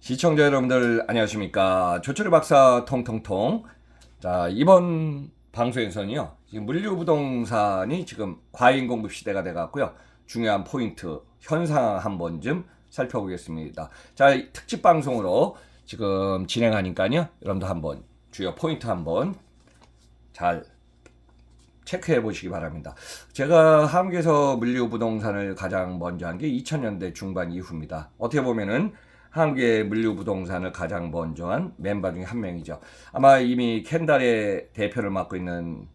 시청자 여러분들 안녕하십니까. 조철의 박사 통통통. 자, 이번 방송에서는요, 지금 물류부동산이 지금 과잉 공급 시대가 돼갖고요, 중요한 포인트 현상 한번 좀 살펴보겠습니다. 자, 특집 방송으로 지금 진행하니까요, 여러분도 한번 주요 포인트 한번 잘 체크해 보시기 바랍니다. 제가 한국에서 물류부동산을 가장 먼저 한 게 2000년대 중반 이후입니다. 어떻게 보면은 한국의 물류부동산을 가장 먼저 한 멤버 중에 한 명이죠. 아마 이미 캔달의 대표를 맡고 있는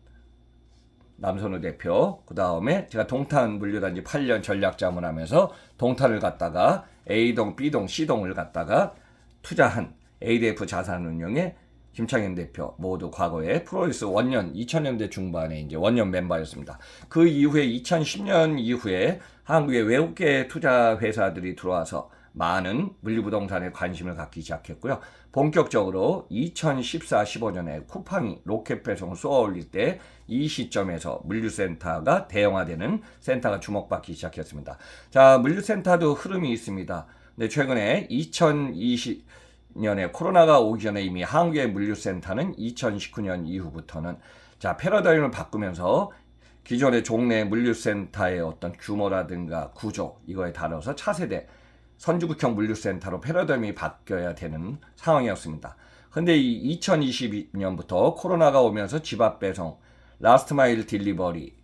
남선우 대표, 그 다음에 제가 동탄 물류단지 8년 전략자문하면서 동탄을 갔다가 A동, B동, C동을 갔다가 투자한 ADF 자산운용의 김창현 대표 모두 과거에 프로리스 원년 2000년대 중반에 이제 원년 멤버였습니다. 그 이후에 2010년 이후에 한국의 외국계 투자 회사들이 들어와서 많은 물류부동산에 관심을 갖기 시작했고요. 본격적으로 2014-15년에 쿠팡이 로켓 배송을 쏘아올릴 때 이 시점에서 물류센터가 대형화되는 센터가 주목받기 시작했습니다. 자, 물류센터도 흐름이 있습니다. 근데 최근에 2020년에 코로나가 오기 전에 이미 한국의 물류센터는 2019년 이후부터는 자, 패러다임을 바꾸면서 기존의 종래 물류센터의 어떤 규모라든가 구조 이거에 따라서 차세대 선주국형 물류센터로 패러다임이 바뀌어야 되는 상황이었습니다. 근데 이 2022년부터 코로나가 오면서 집앞 배송, 라스트 마일 딜리버리,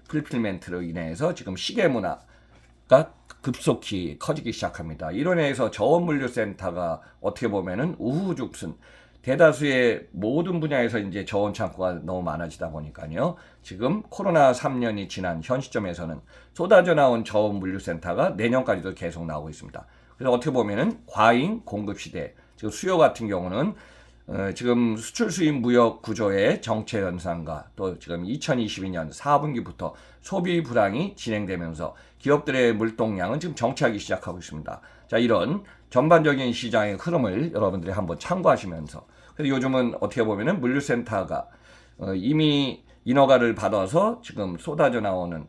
풀필멘트로 인해서 지금 시계 문화가 급속히 커지기 시작합니다. 이로 인해서 저온 물류센터가 어떻게 보면은 우후죽순 대다수의 모든 분야에서 이제 저온 창고가 너무 많아지다 보니까요. 지금 코로나 3년이 지난 현 시점에서는 쏟아져 나온 저온 물류센터가 내년까지도 계속 나오고 있습니다. 그래서 어떻게 보면은 과잉 공급 시대, 지금 수요 같은 경우는 지금 수출 수입 무역 구조의 정체 현상과 또 지금 2022년 4분기부터 소비 불황이 진행되면서 기업들의 물동량은 지금 정체하기 시작하고 있습니다. 자, 이런 전반적인 시장의 흐름을 여러분들이 한번 참고하시면서 그래서 요즘은 어떻게 보면은 물류센터가 이미 인허가를 받아서 지금 쏟아져 나오는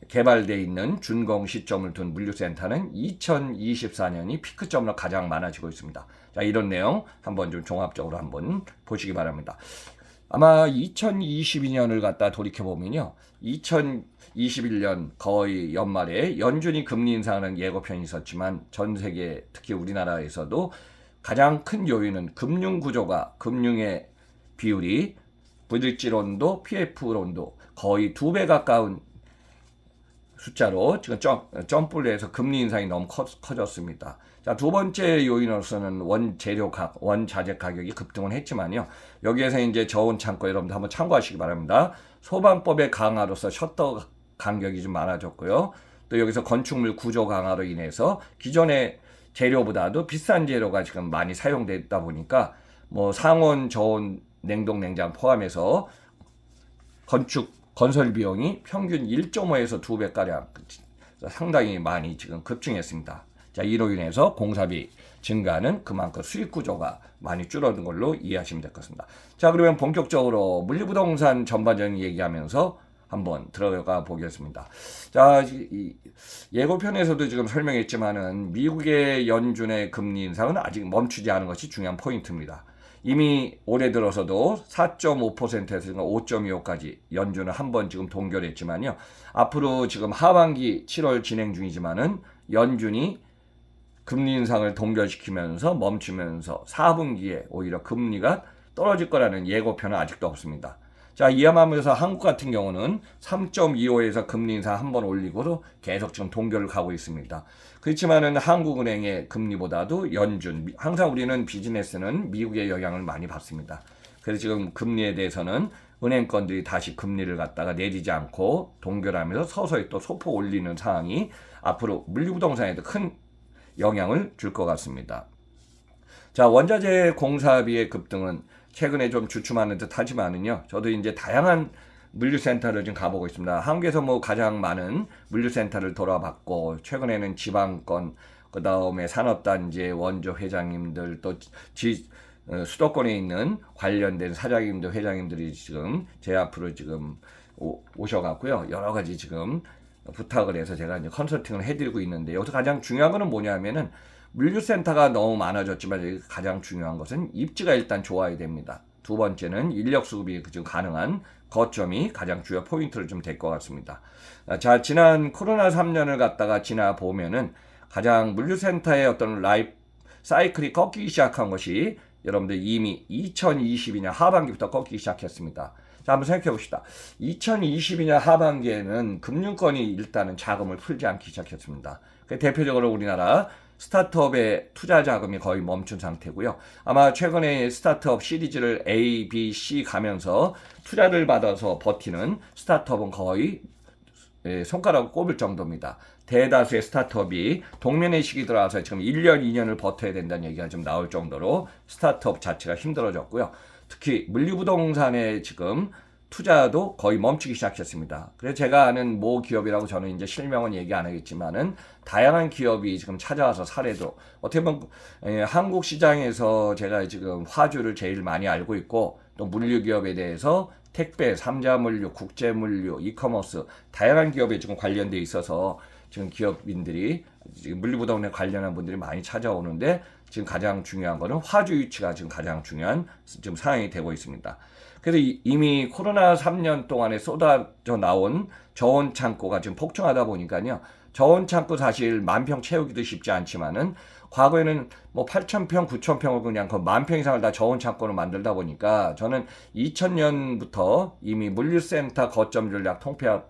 개발되어 있는 준공 시점을 둔 물류센터는 2024년이 피크점으로 가장 많아지고 있습니다. 자, 이런 내용 한번 좀 종합적으로 한번 보시기 바랍니다. 아마 2022년을 갖다 돌이켜보면요. 2021년 거의 연말에 연준이 금리 인상하는 예고편이 있었지만 전 세계 특히 우리나라에서도 가장 큰 요인은 금융 구조가 금융의 비율이 브릿지론도 PF론도 거의 2배 가까운 숫자로 지금 점프를 해서 금리 인상이 너무 커졌습니다. 자, 두 번째 요인으로서는 원자재 가격이 급등을 했지만요. 여기에서 이제 저온 창고 여러분들 한번 참고하시기 바랍니다. 소방법의 강화로서 셔터 간격이 좀 많아졌고요. 또 여기서 건축물 구조 강화로 인해서 기존의 재료보다도 비싼 재료가 지금 많이 사용되다 보니까 뭐 상온, 저온, 냉동, 냉장 포함해서 건설 비용이 평균 1.5에서 2배가량 상당히 많이 지금 급증했습니다. 자, 이로 인해서 공사비 증가는 그만큼 수익 구조가 많이 줄어든 걸로 이해하시면 될 것 같습니다. 자, 그러면 본격적으로 물류부동산 전반적인 얘기하면서 한번 들어가 보겠습니다. 자, 이 예고편에서도 지금 설명했지만은 미국의 연준의 금리 인상은 아직 멈추지 않은 것이 중요한 포인트입니다. 이미 올해 들어서도 4.5%에서 5.25까지 연준은 한번 지금 동결했지만요. 앞으로 지금 하반기 7월 진행 중이지만은 연준이 금리 인상을 동결시키면서 멈추면서 4분기에 오히려 금리가 떨어질 거라는 예고편은 아직도 없습니다. 자, 이하면서 한국 같은 경우는 3.25에서 금리 인상 한번 올리고도 계속 지금 동결을 가고 있습니다. 그렇지만은 한국은행의 금리보다도 연준, 항상 우리는 비즈니스는 미국의 영향을 많이 받습니다. 그래서 지금 금리에 대해서는 은행권들이 다시 금리를 갖다가 내리지 않고 동결하면서 서서히 또 소폭 올리는 상황이 앞으로 물류부동산에도 큰 영향을 줄 것 같습니다. 자, 원자재 공사비의 급등은 최근에 좀 주춤하는 듯 하지만은요, 저도 이제 다양한 물류센터를 지금 가보고 있습니다. 한국에서 뭐 가장 많은 물류센터를 돌아봤고, 최근에는 지방권, 그 다음에 산업단지의 원조 회장님들, 또 수도권에 있는 관련된 사장님들, 회장님들이 지금 제 앞으로 지금 오셔갖고요, 여러 가지 지금 부탁을 해서 제가 이제 컨설팅을 해드리고 있는데, 여기서 가장 중요한 거는 뭐냐면은 물류센터가 너무 많아졌지만 가장 중요한 것은 입지가 일단 좋아야 됩니다. 두 번째는 인력 수급이 좀 가능한 거점이 가장 주요 포인트를 좀 될 것 같습니다. 자, 지난 코로나 3년을 갖다가 지나보면은 가장 물류센터의 어떤 라이프 사이클이 꺾이기 시작한 것이 여러분들 이미 2022년 하반기부터 꺾이기 시작했습니다. 자, 한번 생각해 봅시다. 2022년 하반기에는 금융권이 일단은 자금을 풀지 않기 시작했습니다. 대표적으로 우리나라 스타트업의 투자 자금이 거의 멈춘 상태고요. 아마 최근에 스타트업 시리즈를 A, B, C 가면서 투자를 받아서 버티는 스타트업은 거의 손가락을 꼽을 정도입니다. 대다수의 스타트업이 동면의 시기 들어와서 지금 1년, 2년을 버텨야 된다는 얘기가 좀 나올 정도로 스타트업 자체가 힘들어졌고요. 특히 물류부동산에 지금 투자도 거의 멈추기 시작했습니다. 그래서 제가 아는 모 기업이라고 저는 이제 실명은 얘기 안 하겠지만은 다양한 기업이 지금 찾아와서 사례도 어떻게 보면 한국 시장에서 제가 지금 화주를 제일 많이 알고 있고 또 물류 기업에 대해서 택배, 삼자물류, 국제물류, 이커머스 다양한 기업에 지금 관련돼 있어서 지금 기업인들이 지금 물류부동산에 관련한 분들이 많이 찾아오는데 지금 가장 중요한 거는 화주 유치가 지금 가장 중요한 지금 상황이 되고 있습니다. 그래서 이미 코로나 3년 동안에 쏟아져 나온 저온 창고가 지금 폭증하다 보니까요. 저온 창고 사실 10,000평 채우기도 쉽지 않지만은 과거에는 뭐 8,000평, 9,000평을 그냥 그 10,000평 이상을 다 저온 창고로 만들다 보니까 저는 2000년부터 이미 물류센터 거점 전략 통폐합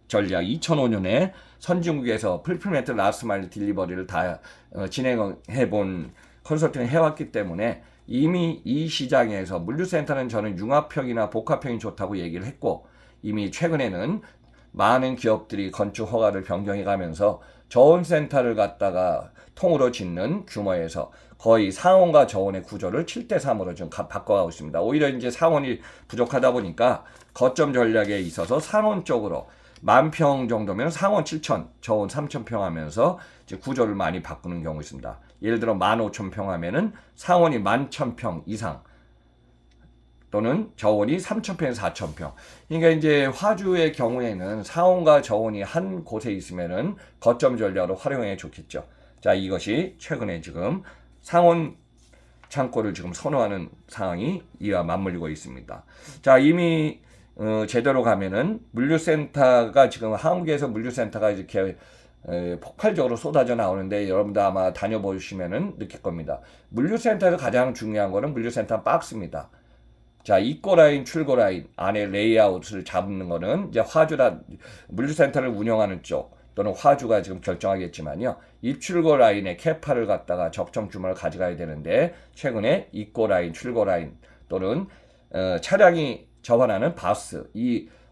전략 2005년에 선진국에서 풀필멘트 라스트 마일 딜리버리를 다 진행해 본 컨설팅을 해왔기 때문에 이미 이 시장에서 물류센터는 저는 융합형이나 복합형이 좋다고 얘기를 했고 이미 최근에는 많은 기업들이 건축 허가를 변경해 가면서 저온센터를 갖다가 통으로 짓는 규모에서 거의 상온과 저온의 구조를 7대3으로 좀 바꿔가고 있습니다. 오히려 이제 상온이 부족하다 보니까 거점 전략에 있어서 상온 쪽으로 10,000평 정도면 상온 7,000, 저온 3,000평 하면서 이제 구조를 많이 바꾸는 경우가 있습니다. 예를 들어 15,000평 하면은 상온이 11,000평 이상 또는 저온이 3,000평에서 4,000평. 그러니까 이제 화주의 경우에는 상온과 저온이 한 곳에 있으면은 거점 전략으로 활용해 좋겠죠. 자, 이것이 최근에 지금 상온 창고를 지금 선호하는 상황이 이와 맞물리고 있습니다. 자, 이미 제대로 가면은 물류센터가 지금 한국에서 물류센터가 이렇게 폭발적으로 쏟아져 나오는데 여러분들 아마 다녀보시면은 느낄 겁니다. 물류센터에서 가장 중요한 거는 물류센터 박스입니다. 자, 입고 라인, 출고 라인 안에 레이아웃을 잡는 거는 이제 화주라 물류센터를 운영하는 쪽 또는 화주가 지금 결정하겠지만요. 입출고 라인의 캐파를 갖다가 적정 규모를 가져가야 되는데 최근에 입고 라인, 출고 라인 또는 차량이 접안하는 바스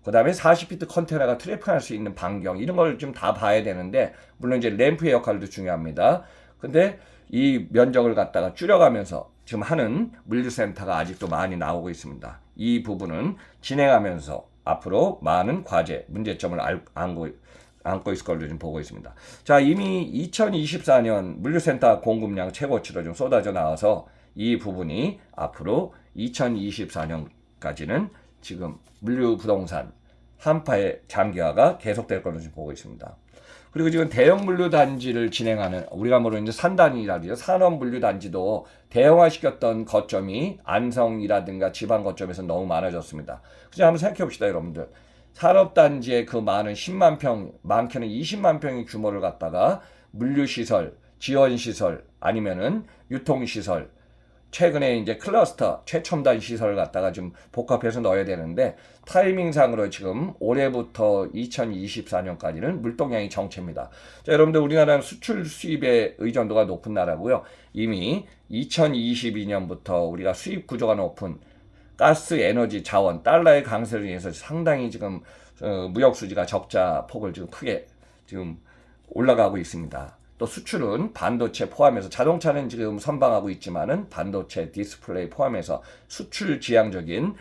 그다음에 40피트 컨테이너가 트래픽할 수 있는 반경 이런 걸 좀 다 봐야 되는데 물론 이제 램프의 역할도 중요합니다. 근데 이 면적을 갖다가 줄여가면서 지금 하는 물류센터가 아직도 많이 나오고 있습니다. 이 부분은 진행하면서 앞으로 많은 과제, 문제점을 안고 있을 걸로 좀 보고 있습니다. 자, 이미 2024년 물류센터 공급량 최고치로 좀 쏟아져 나와서 이 부분이 앞으로 2024년까지는 지금 물류부동산 한파의 장기화가 계속될 걸로 지금 보고 있습니다. 그리고 지금 대형 물류단지를 진행하는 우리가 모르는 이제 산단이라든지 산업물류단지도 대형화시켰던 거점이 안성이라든가 지방 거점에서 너무 많아졌습니다. 그래서 한번 생각해 봅시다, 여러분들. 산업단지의 그 많은 10만 평, 많게는 20만 평의 규모를 갖다가 물류시설, 지원시설, 아니면은 유통시설, 최근에 이제 클러스터, 최첨단 시설을 갖다가 좀 복합해서 넣어야 되는데 타이밍상으로 지금 올해부터 2024년까지는 물동량이 정체입니다. 자, 여러분들 우리나라는 수출 수입의 의존도가 높은 나라고요. 이미 2022년부터 우리가 수입 구조가 높은 가스, 에너지, 자원, 달러의 강세를 인해서 상당히 지금 무역 수지가 적자 폭을 지금 크게 지금 올라가고 있습니다. 또 수출은 반도체 포함해서 자동차는 지금 선방하고 있지만은 반도체, 디스플레이 포함해서 수출 지향적인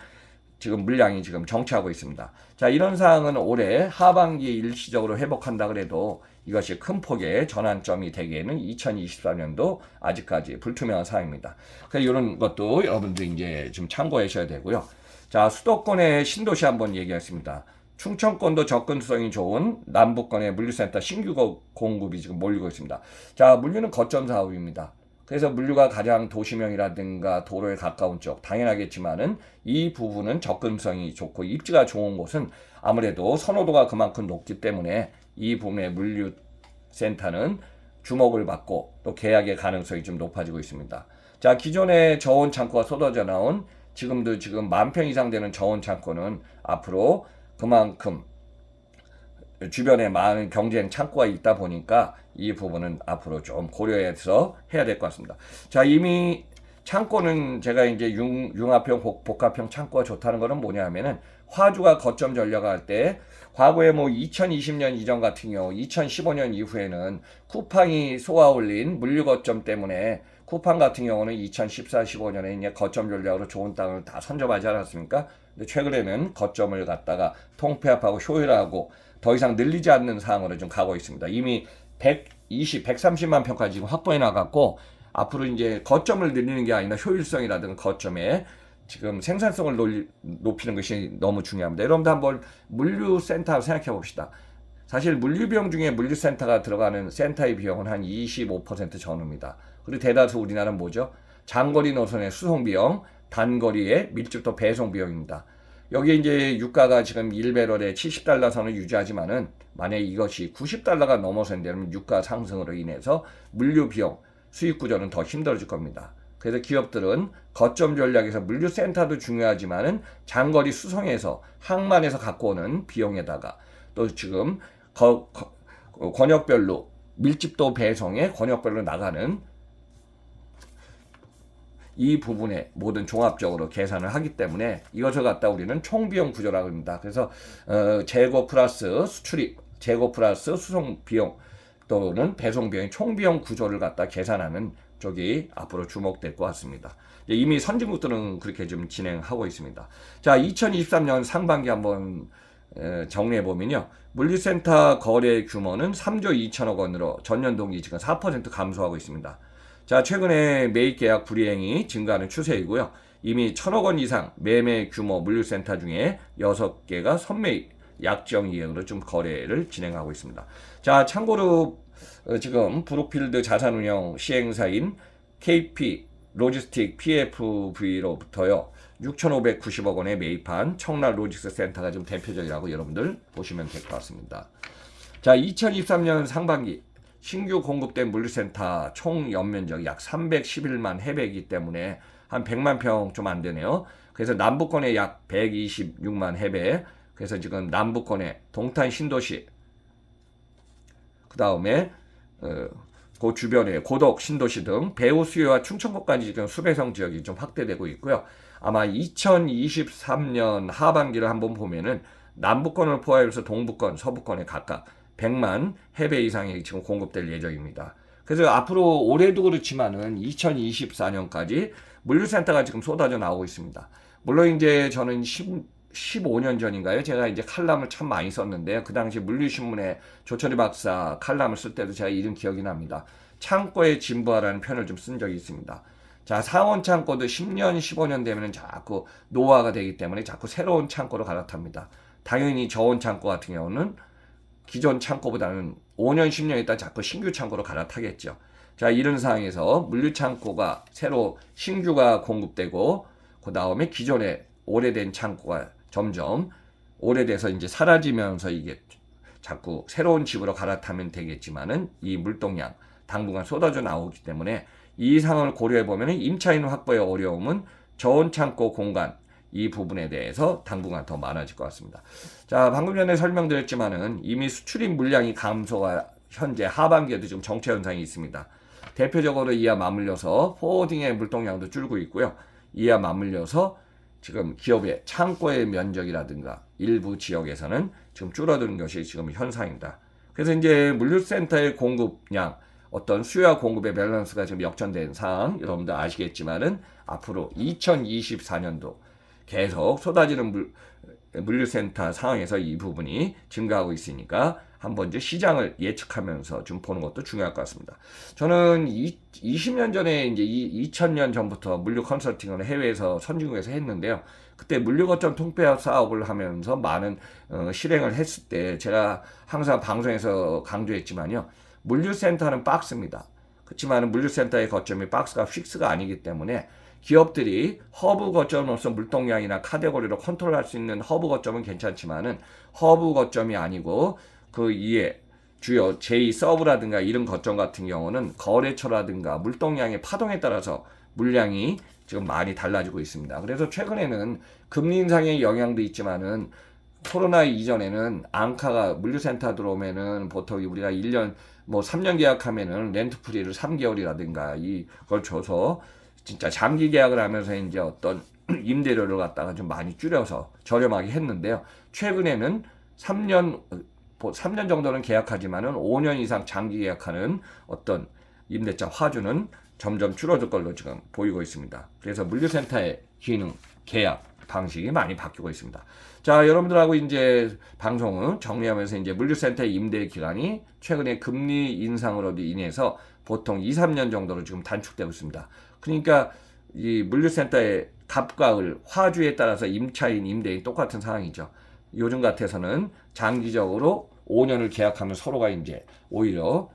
지금 물량이 지금 정체하고 있습니다. 자, 이런 사항은 올해 하반기에 일시적으로 회복한다 그래도 이것이 큰 폭의 전환점이 되기에는 2024년도 아직까지 불투명한 사항입니다. 그래서 이런 것도 여러분들 이제 좀 참고하셔야 되고요. 자, 수도권의 신도시 한번 얘기하겠습니다. 충청권도 접근성이 좋은 남부권의 물류센터 신규 공급이 지금 몰리고 있습니다. 자, 물류는 거점 사업입니다. 그래서 물류가 가장 도시명이라든가 도로에 가까운 쪽 당연하겠지만은 이 부분은 접근성이 좋고 입지가 좋은 곳은 아무래도 선호도가 그만큼 높기 때문에 이 부분의 물류센터는 주목을 받고 또 계약의 가능성이 좀 높아지고 있습니다. 자, 기존에 저온 창고가 쏟아져 나온 지금 10,000평 이상 되는 저온 창고는 앞으로 그만큼 주변에 많은 경쟁 창고가 있다 보니까 이 부분은 앞으로 좀 고려해서 해야 될 것 같습니다. 자, 이미 창고는 제가 이제 융합형, 복합형 창고가 좋다는 거는 뭐냐면은 화주가 거점 전략할 때 과거에 뭐 2020년 이전 같은 경우 2015년 이후에는 쿠팡이 쏘아 올린 물류 거점 때문에 쿠팡 같은 경우는 2014, 15년에 이제 거점 전략으로 좋은 땅을 다 선점하지 않았습니까? 근데 최근에는 거점을 갖다가 통폐합하고 효율하고 더 이상 늘리지 않는 상황으로 좀 가고 있습니다. 이미 130만 평까지 지금 확보해 나갔고 앞으로 이제 거점을 늘리는 게 아니라 효율성이라든가 거점에 지금 생산성을 높이는 것이 너무 중요합니다. 여러분들 한번 물류센터 생각해 봅시다. 사실 물류비용 중에 물류센터가 들어가는 센터의 비용은 한 25% 전후입니다. 그리고 대다수 우리나라는 뭐죠? 장거리 노선의 수송비용, 단거리의 밀집도 배송비용입니다. 여기 이제 유가가 지금 1배럴에 70달러 선을 유지하지만은 만약에 이것이 90달러가 넘어선다면 유가 상승으로 인해서 물류 비용, 수익 구조는 더 힘들어질 겁니다. 그래서 기업들은 거점 전략에서 물류센터도 중요하지만은 장거리 수송에서 항만에서 갖고 오는 비용에다가 또 지금 권역별로 밀집도 배송에 권역별로 나가는 이 부분에 모든 종합적으로 계산을 하기 때문에 이것을 갖다 우리는 총비용 구조라고 합니다. 그래서 재고 플러스 수출입, 재고 플러스 수송 비용 또는 배송 비용의 총비용 구조를 갖다 계산하는 쪽이 앞으로 주목될 것 같습니다. 이미 선진국들은 그렇게 좀 진행하고 있습니다. 자, 2023년 상반기 한번 정리해 보면요. 물류센터 거래 규모는 3조 2천억 원으로 전년 동기 지금 4% 감소하고 있습니다. 자, 최근에 매입 계약 불이행이 증가하는 추세이고요. 이미 1,000억 원 이상 매매 규모 물류센터 중에 6개가 선매입 약정 이행으로 좀 거래를 진행하고 있습니다. 자, 참고로 지금 브룩필드 자산운용 시행사인 KP 로지스틱 PFV로부터요 6,590억 원에 매입한 청라 로지스틱 센터가 좀 대표적이라고 여러분들 보시면 될 것 같습니다. 자, 2023년 상반기 신규 공급된 물류센터 총 연면적이 약 311만 해배이기 때문에 한 100만 평 좀 안 되네요. 그래서 남부권에 약 126만 해배. 그래서 지금 남부권에 동탄 신도시, 그 다음에 그 주변에 고덕 신도시 등 배후 수요와 충청권까지 지금 수배성 지역이 좀 확대되고 있고요. 아마 2023년 하반기를 한번 보면은 남부권을 포함해서 동부권, 서부권에 각각 100만 해배 이상이 지금 공급될 예정입니다. 그래서 앞으로 올해도 그렇지만은 2024년까지 물류센터가 지금 쏟아져 나오고 있습니다. 물론 이제 저는 15년 전인가요? 제가 이제 칼럼을 참 많이 썼는데요. 그 당시 물류신문에 조철희 박사 칼럼을 쓸 때도 제가 이런 기억이 납니다. 창고에 진부하라는 표현을 좀 쓴 적이 있습니다. 자, 상온 창고도 10년, 15년 되면 자꾸 노화가 되기 때문에 자꾸 새로운 창고로 갈아탑니다. 당연히 저온 창고 같은 경우는 기존 창고보다는 5년, 10년 있다 자꾸 신규 창고로 갈아타겠죠. 자, 이런 상황에서 물류 창고가 새로 신규가 공급되고 그 다음에 기존에 오래된 창고가 점점 오래돼서 이제 사라지면서 이게 자꾸 새로운 집으로 갈아타면 되겠지만은 이 물동량 당분간 쏟아져 나오기 때문에 이 상황을 고려해 보면 임차인 확보의 어려움은 저온 창고 공간 이 부분에 대해서 당분간 더 많아질 것 같습니다. 자, 방금 전에 설명드렸지만은 이미 수출입 물량이 감소가 현재 하반기에도 지금 정체 현상이 있습니다. 대표적으로 이와 맞물려서 포워딩의 물동량도 줄고 있고요. 이와 맞물려서 지금 기업의 창고의 면적이라든가 일부 지역에서는 지금 줄어드는 것이 지금 현상입니다. 그래서 이제 물류센터의 공급량, 어떤 수요와 공급의 밸런스가 지금 역전된 상황, 여러분들 아시겠지만은 앞으로 2024년도 계속 쏟아지는 물류센터 상황에서 이 부분이 증가하고 있으니까 한번 이제 시장을 예측하면서 좀 보는 것도 중요할 것 같습니다. 저는 20년 전에 이제 2000년 전부터 물류 컨설팅을 해외에서 선진국에서 했는데요. 그때 물류거점 통폐합 사업을 하면서 많은 실행을 했을 때 제가 항상 방송에서 강조했지만요. 물류센터는 박스입니다. 그렇지만 물류센터의 거점이 박스가 픽스가 아니기 때문에 기업들이 허브 거점으로서 물동량이나 카테고리로 컨트롤할 수 있는 허브 거점은 괜찮지만은 허브 거점이 아니고 그 이에 주요 제2 서브라든가 이런 거점 같은 경우는 거래처라든가 물동량의 파동에 따라서 물량이 지금 많이 달라지고 있습니다. 그래서 최근에는 금리 인상의 영향도 있지만은 코로나 이전에는 앙카가 물류센터 들어오면은 보통 우리가 1년 뭐 3년 계약하면은 렌트 프리를 3개월이라든가 이걸 줘서 진짜 장기 계약을 하면서 이제 어떤 임대료를 갖다가 좀 많이 줄여서 저렴하게 했는데요. 최근에는 3년 정도는 계약하지만은 5년 이상 장기 계약하는 어떤 임대차 화주는 점점 줄어들 걸로 지금 보이고 있습니다. 그래서 물류센터의 기능, 계약 방식이 많이 바뀌고 있습니다. 자, 여러분들하고 이제 방송을 정리하면서 이제 물류센터의 임대 기간이 최근에 금리 인상으로 인해서 보통 2, 3년 정도로 지금 단축되고 있습니다. 그러니까 이 물류센터의 갑과을, 화주에 따라서 임차인, 임대인 똑같은 상황이죠. 요즘 같아서는 장기적으로 5년을 계약하면 서로가 이제 오히려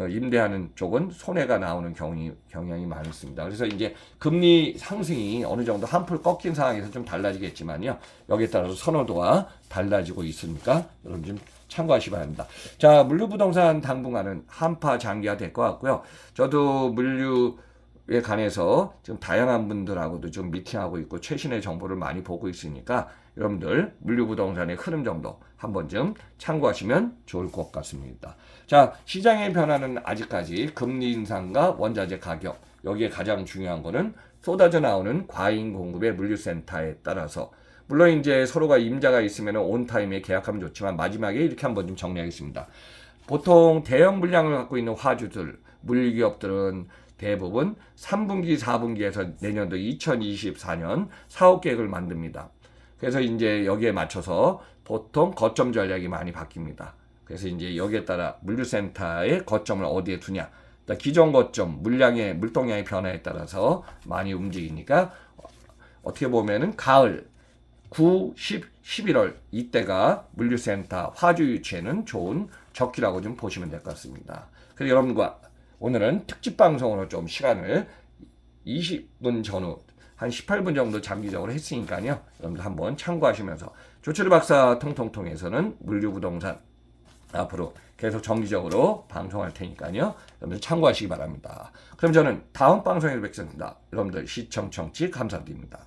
임대하는 쪽은 손해가 나오는 경향이 많이 있습니다. 그래서 이제 금리 상승이 어느 정도 한풀 꺾인 상황에서 좀 달라지겠지만요. 여기에 따라서 선호도가 달라지고 있으니까 여러분 좀 참고하시기 바랍니다. 자, 물류부동산 당분간은 한파 장기화 될 것 같고요. 저도 물류에 관해서 지금 다양한 분들하고도 좀 미팅하고 있고 최신의 정보를 많이 보고 있으니까 여러분들 물류부동산의 흐름 정도 한 번쯤 참고하시면 좋을 것 같습니다. 자, 시장의 변화는 아직까지 금리 인상과 원자재 가격, 여기에 가장 중요한 거는 쏟아져 나오는 과잉 공급의 물류센터에 따라서 물론 이제 서로가 임자가 있으면 온타임에 계약하면 좋지만 마지막에 이렇게 한번 좀 정리하겠습니다. 보통 대형 물량을 갖고 있는 화주들, 물류기업들은 대부분 3분기, 4분기에서 내년도 2024년 사업 계획을 만듭니다. 그래서 이제 여기에 맞춰서 보통 거점 전략이 많이 바뀝니다. 그래서 이제 여기에 따라 물류센터의 거점을 어디에 두냐. 기존 거점, 물동량의 변화에 따라서 많이 움직이니까 어떻게 보면은 가을, 9, 10, 11월 이때가 물류센터 화주 유치에는 좋은 적기라고 좀 보시면 될 것 같습니다. 그래서 여러분과 오늘은 특집 방송으로 좀 시간을 20분 전후 한 18분 정도 장기적으로 했으니까요. 여러분들 한번 참고하시면서 조철희 박사 통통통에서는 물류부동산 앞으로 계속 정기적으로 방송할 테니까요. 여러분들 참고하시기 바랍니다. 그럼 저는 다음 방송에서 뵙겠습니다. 여러분들 시청 청취 감사드립니다.